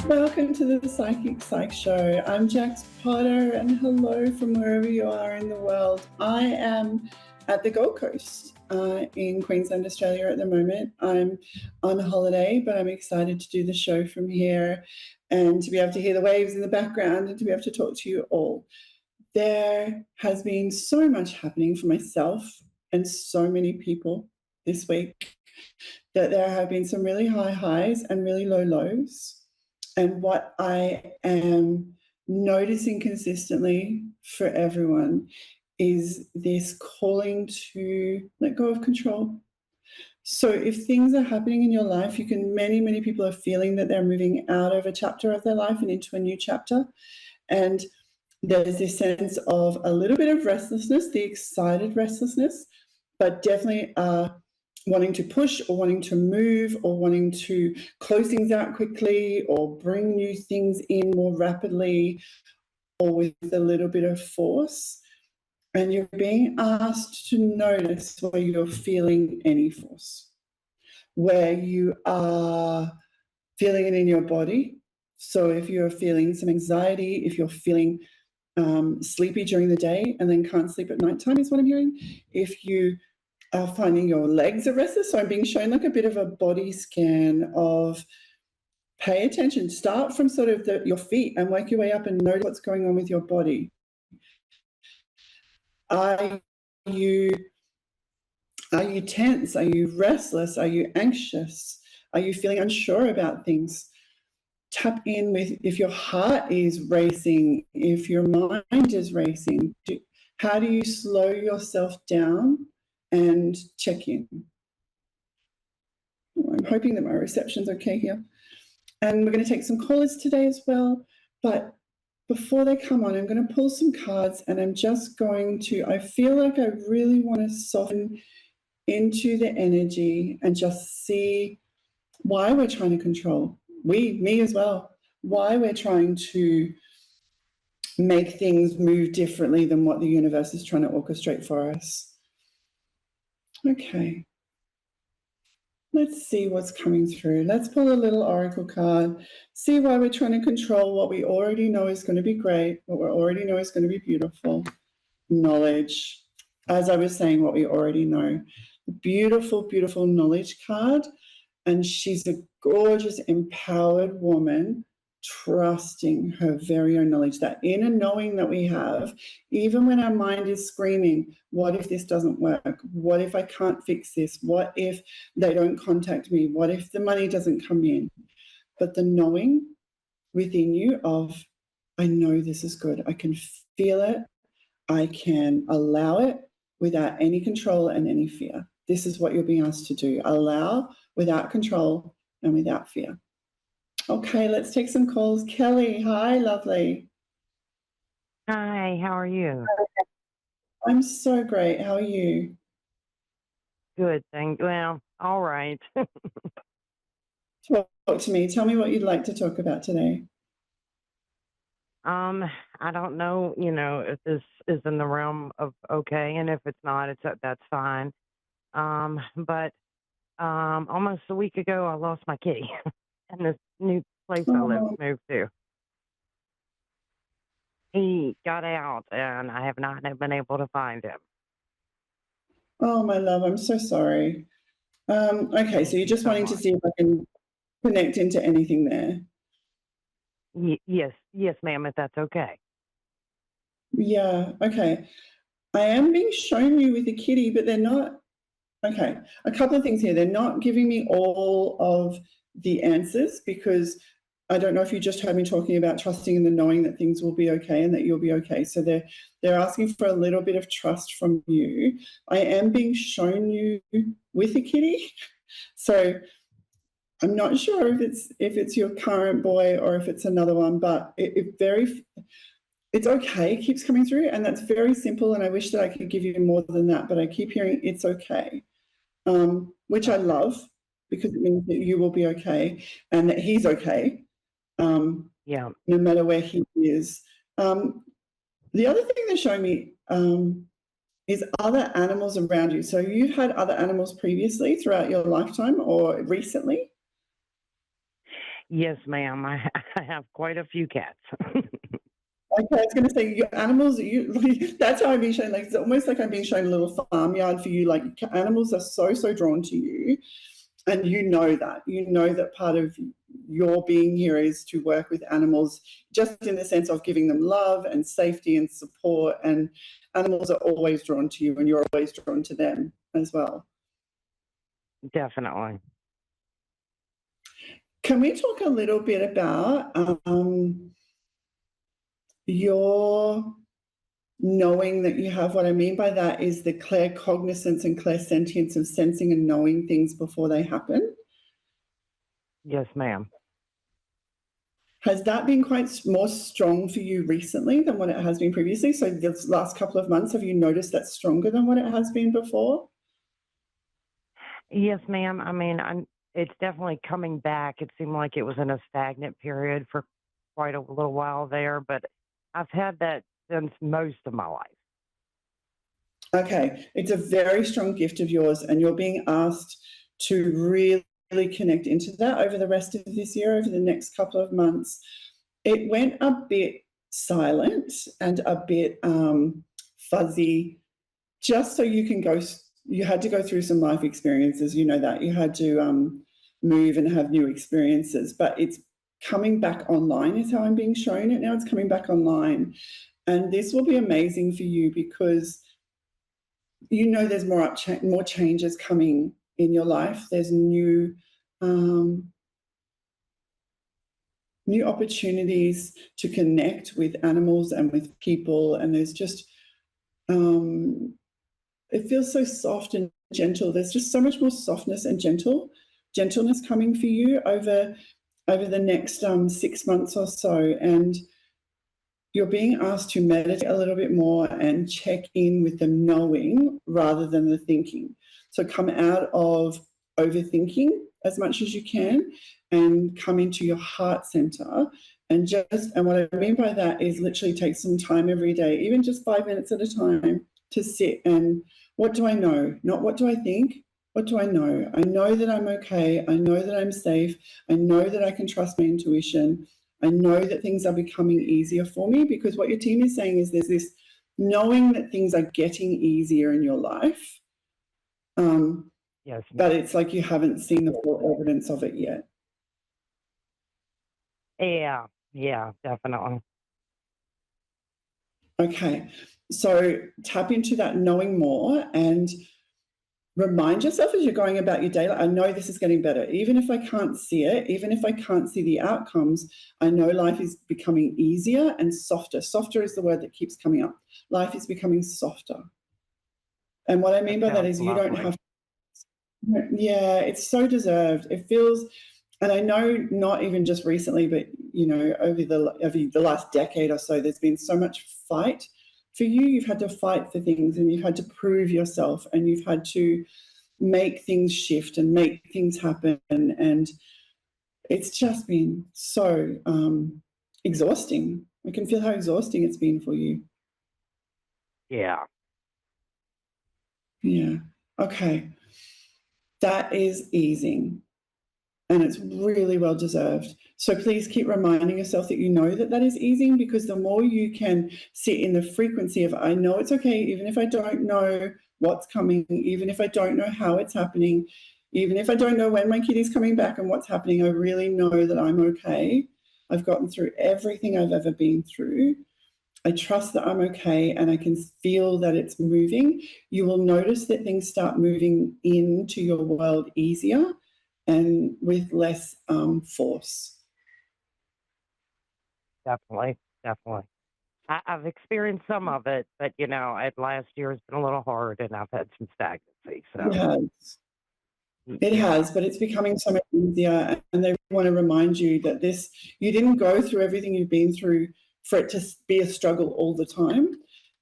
Welcome to the Psych Show. I'm Jax Potter, and hello from wherever you are in the world. I am at the Gold Coast in Queensland, Australia at the moment. I'm on holiday, but I'm excited to do the show from here and to be able to hear the waves in the background and to be able to talk to you all. There has been so much happening for myself and so many people this week that there have been some really high highs and really low lows. And what I am noticing consistently for everyone is this calling to let go of control. So if things are happening in your life, many people are feeling that they're moving out of a chapter of their life and into a new chapter. And there's this sense of a little bit of restlessness, the excited restlessness, but definitely wanting to push or wanting to move or wanting to close things out quickly or bring new things in more rapidly or with a little bit of force. And you're being asked to notice where you're feeling any force, where you are feeling it in your body. So if you're feeling some anxiety, if you're feeling sleepy during the day and then can't sleep at nighttime is what I'm hearing. If you are finding your legs are restless, so I'm being shown like a bit of a body scan of pay attention. Start from sort of your feet and work your way up and notice what's going on with your body. Are you tense? Are you restless? Are you anxious? Are you feeling unsure about things? Tap in with if your heart is racing, if your mind is racing. How do you slow yourself down and check in? I'm hoping that my reception's okay here. And we're going to take some callers today as well. But before they come on, I'm going to pull some cards and I'm just going to, I feel like I really want to soften into the energy and just see why we're trying to control. Me as well. Why we're trying to make things move differently than what the universe is trying to orchestrate for us. Okay. Let's see what's coming through. Let's pull a little oracle card, see why we're trying to control what we already know is going to be great, what we already know is going to be beautiful. Knowledge. As I was saying, what we already know. Beautiful, beautiful knowledge card. And she's a gorgeous, empowered woman, trusting her very own knowledge, that inner knowing that we have, even when our mind is screaming, what if this doesn't work? What if I can't fix this? What if they don't contact me? What if the money doesn't come in? But the knowing within you of, I know this is good. I can feel it. I can allow it without any control and any fear. This is what you're being asked to do. Allow without control and without fear. Okay, let's take some calls. Kelly, hi, lovely. Hi, how are you? I'm so great. How are you? Good, thank you. Well, all right. Talk to me. Tell me what you'd like to talk about today. I don't know, if this is in the realm of okay, and if it's not, that's fine. But almost a week ago, I lost my key in this new place I moved to. He got out, and I have not been able to find him. Oh, my love, I'm so sorry. Okay, so you're just wanting to see if I can connect into anything there. Yes, ma'am, if that's okay. Yeah, okay. I am being shown you with a kitty, but they're not. Okay, a couple of things here. They're not giving me all of the answers because I don't know if you just heard me talking about trusting in the knowing that things will be okay and that you'll be okay. So they're asking for a little bit of trust from you. I am being shown you with a kitty. So I'm not sure if it's your current boy or if it's another one, but it's okay, it keeps coming through, and that's very simple, and I wish that I could give you more than that, but I keep hearing it's okay, which I love because it means that you will be okay and that he's okay, Yeah. no matter where he is. The other thing they're showing me is other animals around you. So you've had other animals previously throughout your lifetime or recently? Yes, ma'am. I have quite a few cats. Okay, I was gonna say, your animals, you that's how I'm being shown, like, it's almost like I'm being shown a little farmyard for you, like, animals are so, so drawn to you, and you know that. You know that part of your being here is to work with animals, just in the sense of giving them love and safety and support, and animals are always drawn to you, and you're always drawn to them as well. Definitely. Can we talk a little bit about, your knowing that you have? What I mean by that is the claircognizance and clairsentience of sensing and knowing things before they happen. Yes, ma'am. Has that been quite more strong for you recently than what it has been previously? So this last couple of months, have you noticed that's stronger than what it has been before? Yes, ma'am. I mean, it's definitely coming back. It seemed like it was in a stagnant period for quite a little while there, but I've had that since most of my life. Okay, it's a very strong gift of yours, and you're being asked to really connect into that over the rest of this year, over the next couple of months. It went a bit silent and a bit fuzzy, just so you can go. You had to go through some life experiences. You know that you had to move and have new experiences, but it's coming back online. Is how I'm being shown it now. It's coming back online, and this will be amazing for you because you know there's more changes coming in your life. There's um, new opportunities to connect with animals and with people, and there's just um, it feels so soft and gentle. There's just so much more softness and gentleness coming for you over the next 6 months or so, and you're being asked to meditate a little bit more and check in with the knowing rather than the thinking. So come out of overthinking as much as you can and come into your heart center. And what I mean by that is literally take some time every day, even just 5 minutes at a time, to sit and what do I know? Not what do I think? What do I know? I know that I'm okay. I know that I'm safe. I know that I can trust my intuition. I know that things are becoming easier for me, because what your team is saying is there's this knowing that things are getting easier in your life, um, Yes, but ma'am. it's like you haven't seen the full evidence of it yet. Yeah, yeah, definitely. Okay, so tap into that knowing more and remind yourself as you're going about your day, like, I know this is getting better. Even if I can't see it, even if I can't see the outcomes, I know life is becoming easier and softer. Softer is the word that keeps coming up. Life is becoming softer. And what I That mean by that sounds is you don't lovely. have, yeah, it's so deserved. It feels, and I know not even just recently, but over the last decade or so, there's been so much fight for you. You've had to fight for things, and you've had to prove yourself, and you've had to make things shift and make things happen, and it's just been so exhausting. I can feel how exhausting it's been for you. Yeah. Yeah. Okay. That is easing, and it's really well deserved. So please keep reminding yourself that you know that that is easing, because the more you can sit in the frequency of, I know it's okay, even if I don't know what's coming, even if I don't know how it's happening, even if I don't know when my kid is coming back and what's happening, I really know that I'm okay. I've gotten through everything I've ever been through. I trust that I'm okay, and I can feel that it's moving. You will notice that things start moving into your world easier and with less force. Definitely, definitely. I've experienced some of it, but last year has been a little hard, and I've had some stagnancy. It So, has. It yeah, has, but it's becoming so much easier. And they want to remind you that you didn't go through everything you've been through for it to be a struggle all the time.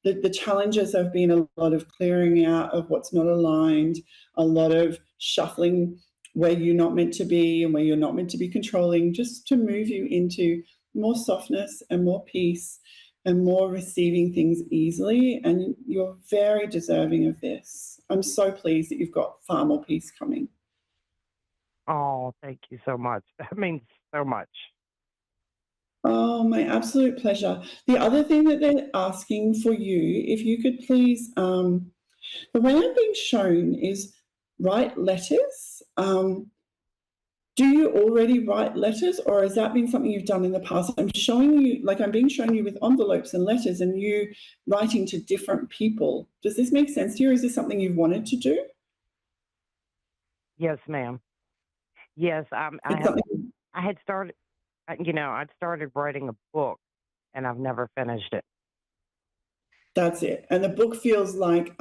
The challenges have been a lot of clearing out of what's not aligned, a lot of shuffling where you're not meant to be and where you're not meant to be controlling, just to move you into more softness and more peace and more receiving things easily. And you're very deserving of this. I'm so pleased that you've got far more peace coming. oh, thank you so much. That means so much. Oh, my absolute pleasure. The other thing that they're asking for you, if you could please, the way I'm being shown is write letters. Do you already write letters, or has that been something you've done in the past? I'm showing you, like I'm being shown you with envelopes and letters and you writing to different people. Does this make sense to you, or is this something you've wanted to do? Yes, ma'am. Yes, It's something. I had started, I'd started writing a book, and I've never finished it. That's it. And the book feels like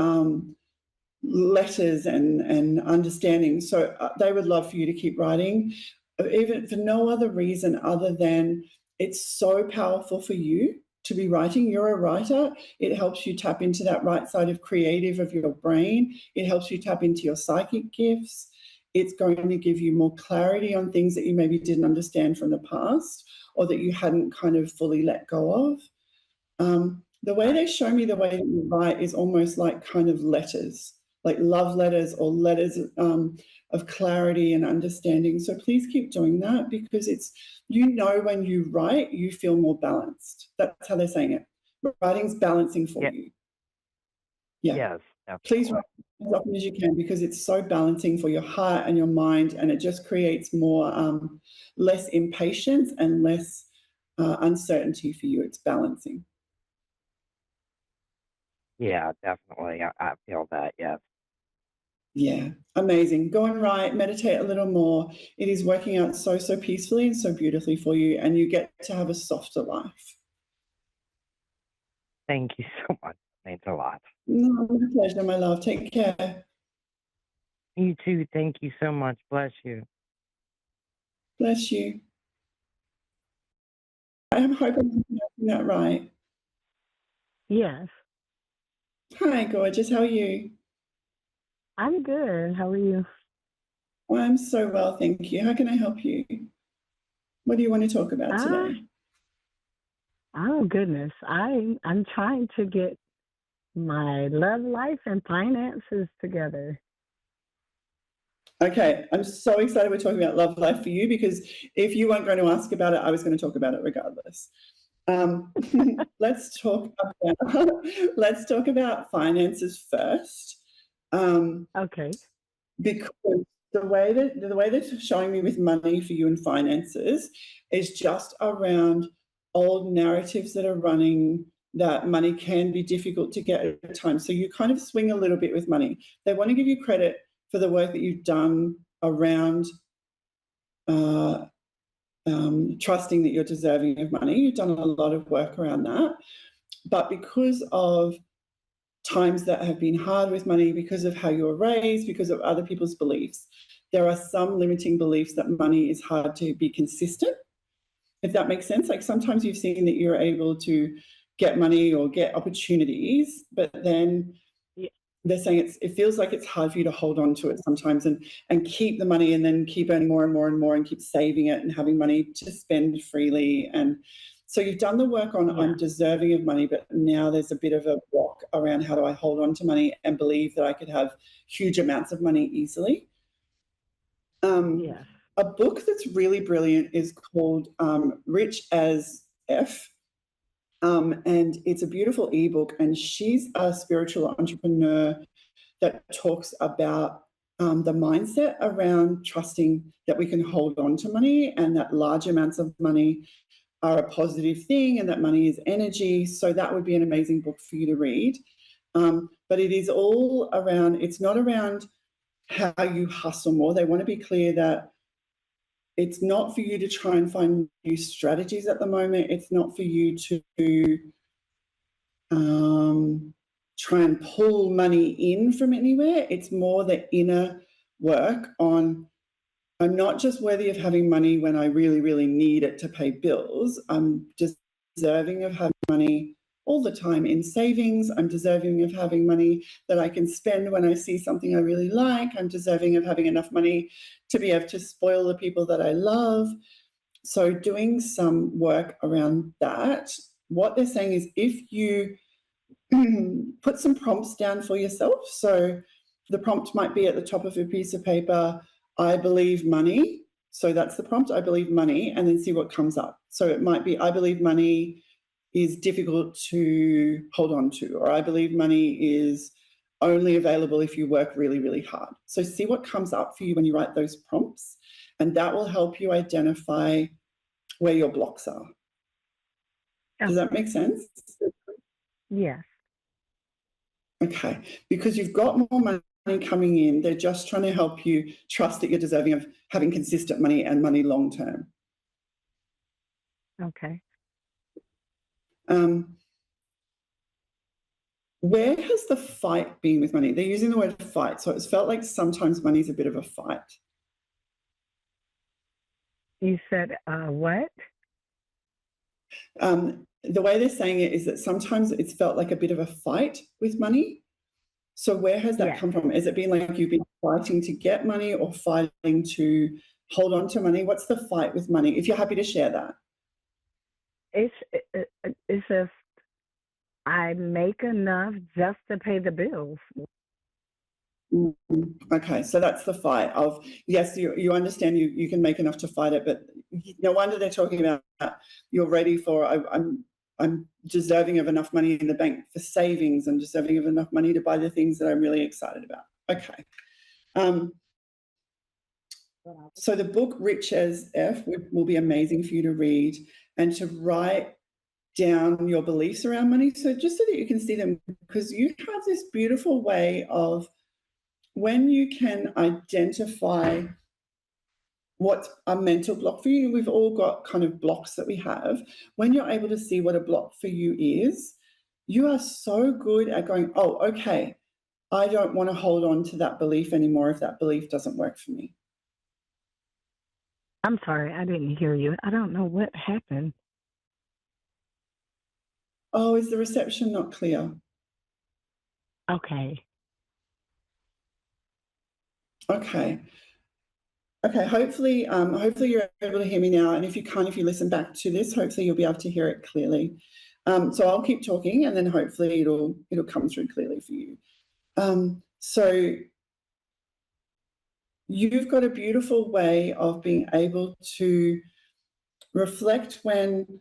letters and understanding. So they would love for you to keep writing, even for no other reason other than it's so powerful for you to be writing. You're a writer. It helps you tap into that right side of creative of your brain. It helps you tap into your psychic gifts. It's going to give you more clarity on things that you maybe didn't understand from the past or that you hadn't kind of fully let go of. The way Right. they show me the way that you write is almost like kind of letters, like love letters or letters of clarity and understanding. So please keep doing that because it's, when you write, you feel more balanced. That's how they're saying it. Writing's balancing for Yeah. you. Yeah. Yes, Please definitely. write as often as you can because it's so balancing for your heart and your mind, and it just creates more, less impatience and less uncertainty for you. It's balancing. Yeah, definitely. I feel that. Yes. Yeah, amazing. Go and write, meditate a little more. It is working out so, so peacefully and so beautifully for you, and you get to have a softer life. Thank you so much. Means a lot. No, my pleasure, my love. Take care. You too. Thank you so much. Bless you. Bless you. I'm hoping I'm pronouncing that right. Yes, Hi, gorgeous. How are you? I'm good. How are you? Well, I'm so well, thank you. How can I help you? What do you want to talk about Ah, today? oh goodness. I'm trying to get my love life and finances together. Okay, I'm so excited we're talking about love life for you because if you weren't going to ask about it, I was going to talk about it regardless. Um, let's talk about let's talk about finances first, Okay. because the way that it's showing me with money for you and finances is just around old narratives that are running that money can be difficult to get at times. So you kind of swing a little bit with money. They want to give you credit for the work that you've done around uh, trusting that you're deserving of money. You've done a lot of work around that. But because of times that have been hard with money, because of how you were raised, because of other people's beliefs, there are some limiting beliefs that money is hard to be consistent, if that makes sense. Like sometimes you've seen that you're able to get money or get opportunities, but then Yeah. they're saying it feels like it's hard for you to hold on to it sometimes and keep the money and then keep earning more and more and more and keep saving it and having money to spend freely. And so you've done the work on Yeah. I'm deserving of money, but now there's a bit of a block around how do I hold on to money and believe that I could have huge amounts of money easily. Yes. A book that's really brilliant is called Rich as F, and it's a beautiful ebook. And she's a spiritual entrepreneur that talks about the mindset around trusting that we can hold on to money and that large amounts of money are a positive thing and that money is energy. So that would be an amazing book for you to read. But it is all around, it's not around how you hustle more. They want to be clear that it's not for you to try and find new strategies at the moment. It's not for you to try and pull money in from anywhere. It's more the inner work on I'm not just worthy of having money when I really, really need it to pay bills. I'm deserving of having money all the time in savings. I'm deserving of having money that I can spend when I see something I really like. I'm deserving of having enough money to be able to spoil the people that I love. So, doing some work around that, what they're saying is if you put some prompts down for yourself. So the prompt might be at the top of a piece of paper, I believe money. So that's the prompt, I believe money, and then see what comes up. So it might be, I believe money is difficult to hold on to, or I believe money is only available if you work really, really hard. So see what comes up for you when you write those prompts, and that will help you identify where your blocks are. Does that make sense? Yes. Okay, because you've got more money coming in, they're just trying to help you trust that you're deserving of having consistent money and money long term. Okay. Where has the fight been with money? They're using the word fight, so it's felt like sometimes money's a bit of a fight. You said what? The way they're saying it is that sometimes it's felt like a bit of a fight with money. So where has that come from? Has it been like you've been fighting to get money or fighting to hold on to money? What's the fight with money? If you're happy to share that. It's just I make enough just to pay the bills. Okay, so that's the fight of, yes, you understand you can make enough to fight it, but no wonder they're talking about you're ready for, I'm deserving of enough money in the bank for savings. I'm deserving of enough money to buy the things that I'm really excited about. Okay. So the book Rich as F will be amazing for you to read and to write down your beliefs around money. So just so that you can see them, because you have this beautiful way of, when you can identify what's a mental block for you, we've all got kind of blocks that we have. When you're able to see what a block for you is, you are so good at going, oh, okay, I don't want to hold on to that belief anymore if that belief doesn't work for me. I'm sorry, I didn't hear you. I don't know what happened. Oh, is the reception not clear? Okay. Okay. Hopefully you're able to hear me now. And if you can't, if you listen back to this, hopefully you'll be able to hear it clearly. So I'll keep talking, and then hopefully it'll come through clearly for you. So you've got a beautiful way of being able to reflect when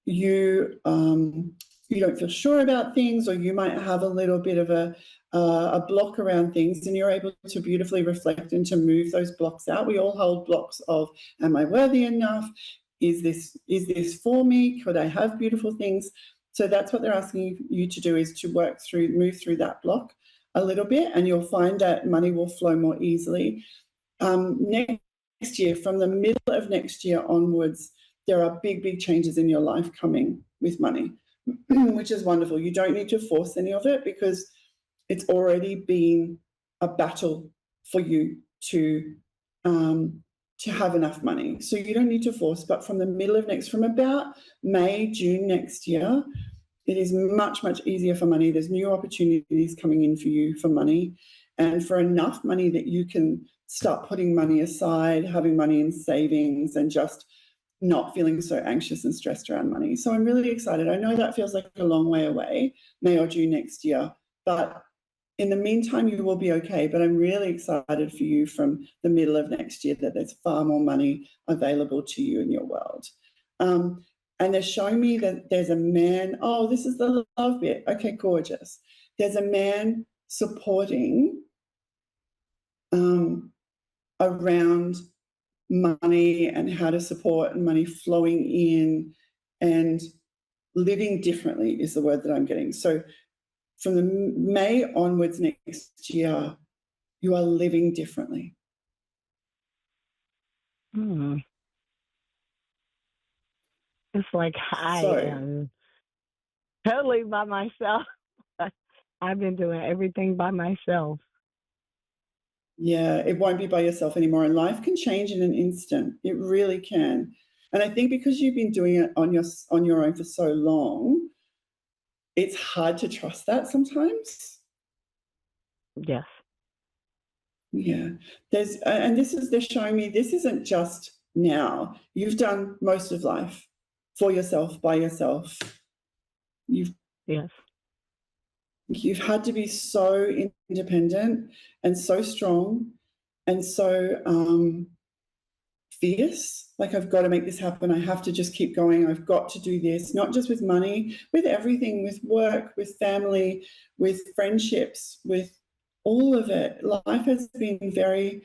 you don't feel sure about things, or you might have a little bit of a block around things, and you're able to beautifully reflect and to move those blocks out. We all hold blocks of, am I worthy enough? Is this for me? Could I have beautiful things? So that's what they're asking you to do, is to move through that block a little bit, and you'll find that money will flow more easily. Next year, from the middle of next year onwards, there are big changes in your life coming with money, which is wonderful. You don't need to force any of it, because it's already been a battle for you to have enough money. So you don't need to force, but from about May, June next year, it is much easier for money. There's new opportunities coming in for you for money, and for enough money that you can start putting money aside, having money in savings, and just not feeling so anxious and stressed around money. So I'm really excited. I know that feels like a long way away, May or June next year, but in the meantime, you will be okay. But I'm really excited for you from the middle of next year that there's far more money available to you in your world. And they're showing me that there's a man. Oh, this is the love bit. Okay, gorgeous. There's a man supporting around money and how to support and money flowing in, and living differently is the word that I'm getting. So from the May onwards next year, you are living differently. It's like I am totally by myself. I've been doing everything by myself. Yeah, it won't be by yourself anymore, and life can change in an instant. It really can. And I think because you've been doing it on your own for so long, it's hard to trust that sometimes. Yes. Yeah. They're showing me this isn't just now. You've done most of life for yourself, by yourself. You've had to be so independent and so strong and so fierce, like I've got to make this happen, I have to just keep going, I've got to do this, not just with money, with everything, with work, with family, with friendships, with all of it. Life has been very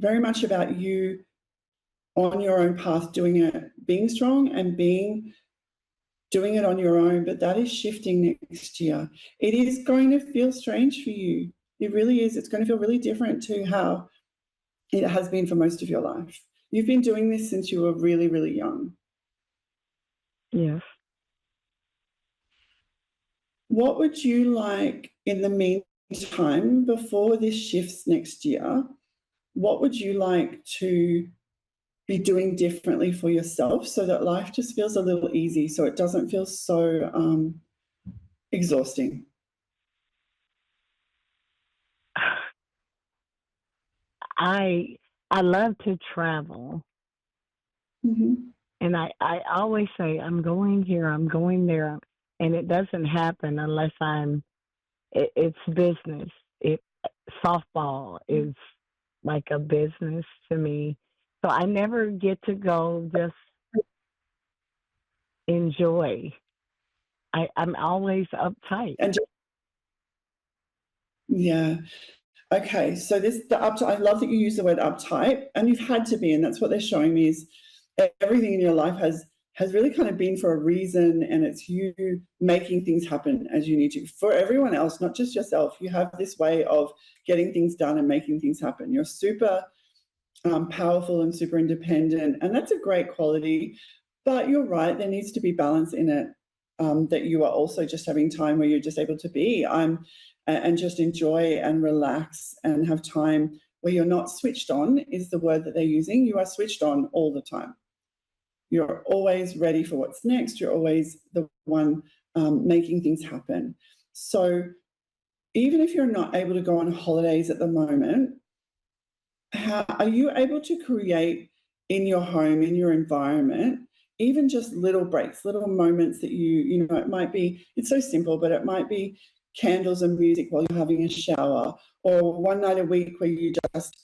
much about you on your own path, doing it, being strong and doing it on your own, but that is shifting next year. It is going to feel strange for you. It really is. It's going to feel really different to how it has been for most of your life. You've been doing this since you were really, really young. Yes. What would you like in the meantime, before this shifts next year, what would you like to be doing differently for yourself so that life just feels a little easy, so it doesn't feel so exhausting? I love to travel. Mm-hmm. And I always say, I'm going here, I'm going there. And it doesn't happen unless it's business. Softball is like a business to me. So I never get to go just enjoy. I'm always uptight. And yeah. Okay, so the uptight, I love that you use the word uptight, and you've had to be, and that's what they're showing me is everything in your life has really kind of been for a reason, and it's you making things happen as you need to. For everyone else, not just yourself, you have this way of getting things done and making things happen. You're super powerful and super independent, and that's a great quality. But you're right, there needs to be balance in it, that you are also just having time where you're just able to be and just enjoy and relax and have time where you're not switched on, is the word that they're using. You are switched on all the time. You're always ready for what's next. You're always the one making things happen. So even if you're not able to go on holidays at the moment, how are you able to create in your home, in your environment, even just little breaks, little moments that you know, it might be, it's so simple, but it might be candles and music while you're having a shower, or one night a week where you just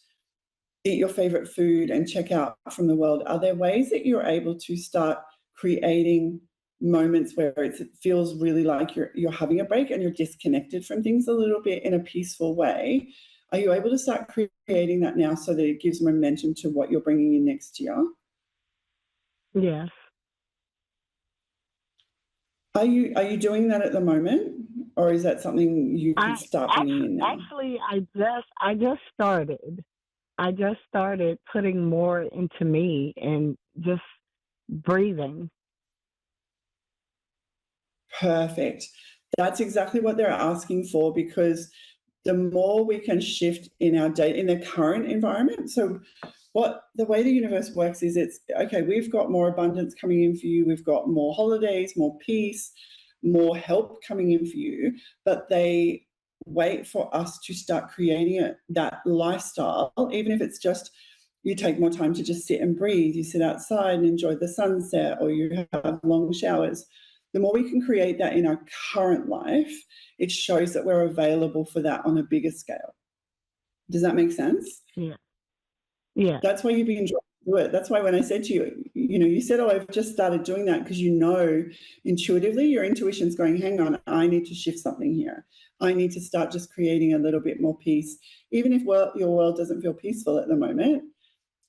eat your favorite food and check out from the world. Are there ways that you're able to start creating moments where it feels really like you're having a break and you're disconnected from things a little bit in a peaceful way? Are you able to start creating that now so that it gives momentum to what you're bringing in next year? Yes. Are you doing that at the moment, or is that something you could start bringing in now? Actually, I just started. I just started putting more into me and just breathing. Perfect. That's exactly what they're asking for, because the more we can shift in our day, in the current environment. So the way the universe works is, it's okay, we've got more abundance coming in for you, we've got more holidays, more peace, more help coming in for you, but they wait for us to start creating that lifestyle, even if it's just you take more time to just sit and breathe, you sit outside and enjoy the sunset, or you have long showers. The more we can create that in our current life, it shows that we're available for that on a bigger scale. Does that make sense? Yeah. Yeah. That's why you've been drawn to it. That's why when I said to you, you said, oh, I've just started doing that, because intuitively your intuition's going, hang on, I need to shift something here. I need to start just creating a little bit more peace. Even if your world doesn't feel peaceful at the moment,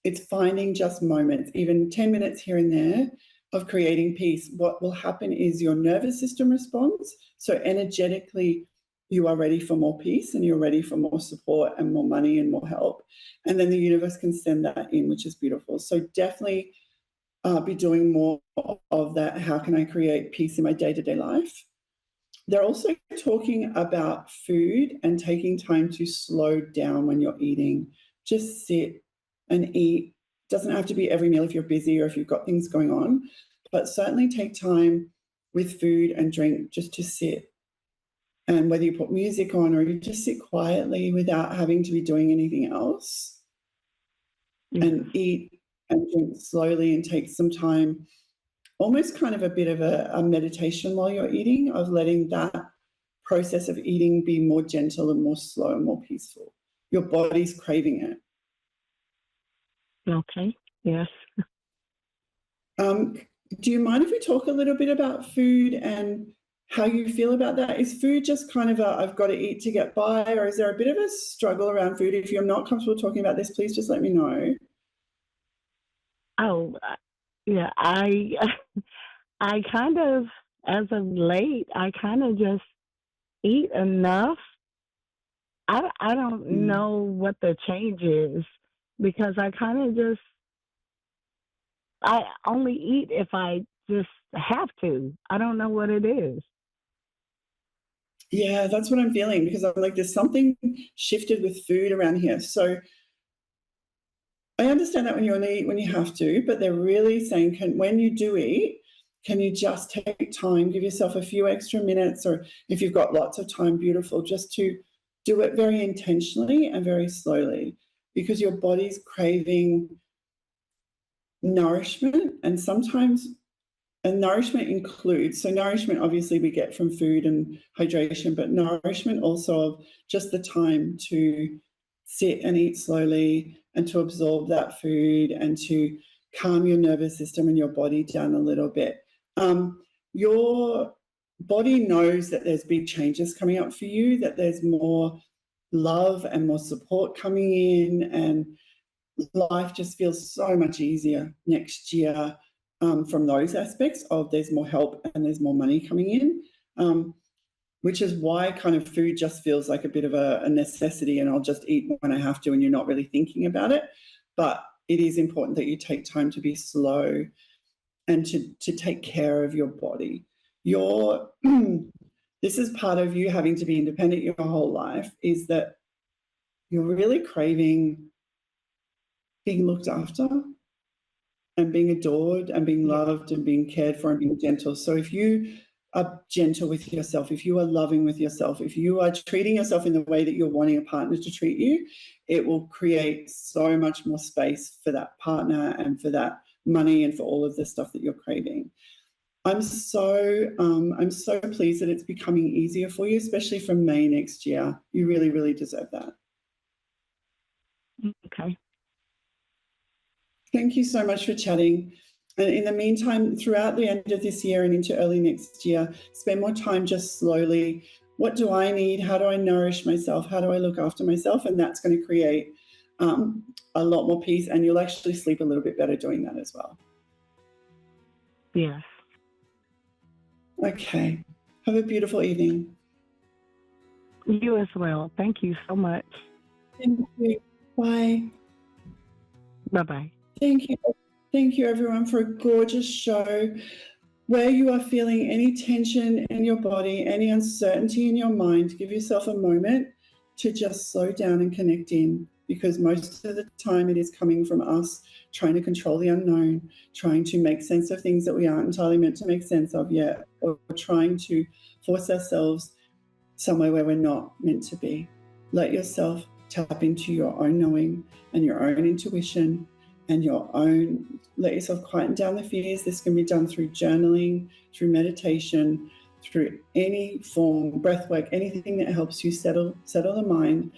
it's finding just moments, even 10 minutes here and there, of creating peace. What will happen is your nervous system responds. So energetically, you are ready for more peace, and you're ready for more support and more money and more help. And then the universe can send that in, which is beautiful. So definitely be doing more of that. How can I create peace in my day-to-day life? They're also talking about food and taking time to slow down when you're eating. Just sit and eat. Doesn't have to be every meal if you're busy or if you've got things going on, but certainly take time with food and drink just to sit. And whether you put music on or you just sit quietly without having to be doing anything else, and eat and drink slowly and take some time, almost kind of a bit of a meditation while you're eating, of letting that process of eating be more gentle and more slow and more peaceful. Your body's craving it. Okay. Yes. Do you mind if we talk a little bit about food and how you feel about that? Is food just kind of a I've got to eat to get by, or is there a bit of a struggle around food? If you're not comfortable talking about this, please just let me know. Oh, yeah. I kind of, as of late, I kind of just eat enough. I don't Mm. know what the change is because I kind of just I only eat if I just have to. I don't know what it is. Yeah, that's what I'm feeling because I'm like, there's something shifted with food around here. So I understand that when you only eat when you have to, but they're really saying, when you do eat, can you just take time, give yourself a few extra minutes, or if you've got lots of time, beautiful, just to do it very intentionally and very slowly because your body's craving nourishment. And nourishment includes, so nourishment obviously we get from food and hydration, but nourishment also of just the time to sit and eat slowly and to absorb that food and to calm your nervous system and your body down a little bit. Your body knows that there's big changes coming up for you, that there's more love and more support coming in, and life just feels so much easier next year from those aspects of there's more help and there's more money coming in, which is why kind of food just feels like a bit of a necessity and I'll just eat when I have to and you're not really thinking about it. But it is important that you take time to be slow and to take care of your body. This is part of you having to be independent your whole life, is that you're really craving being looked after and being adored and being Yeah. loved and being cared for and being gentle. So if you are gentle with yourself, if you are loving with yourself, if you are treating yourself in the way that you're wanting a partner to treat you, it will create so much more space for that partner and for that money and for all of the stuff that you're craving. I'm so pleased that it's becoming easier for you, especially from May next year. You really, really deserve that. Okay. Thank you so much for chatting. And in the meantime, throughout the end of this year and into early next year, spend more time just slowly. What do I need? How do I nourish myself? How do I look after myself? And that's going to create a lot more peace, and you'll actually sleep a little bit better doing that as well. Yes. Okay. Have a beautiful evening. You as well. Thank you so much. Thank you. Bye. Bye-bye. Thank you. Thank you, everyone, for a gorgeous show. Where you are feeling any tension in your body, any uncertainty in your mind, give yourself a moment to just slow down and connect in, because most of the time it is coming from us trying to control the unknown, trying to make sense of things that we aren't entirely meant to make sense of yet, or trying to force ourselves somewhere where we're not meant to be. Let yourself tap into your own knowing and your own intuition and let yourself quieten down the fears. This can be done through journaling, through meditation, through any form, breath work, anything that helps you settle the mind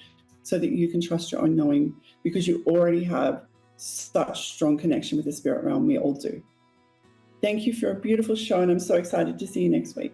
so that you can trust your own knowing, because you already have such strong connection with the spirit realm. We all do. Thank you for a beautiful show, and I'm so excited to see you next week.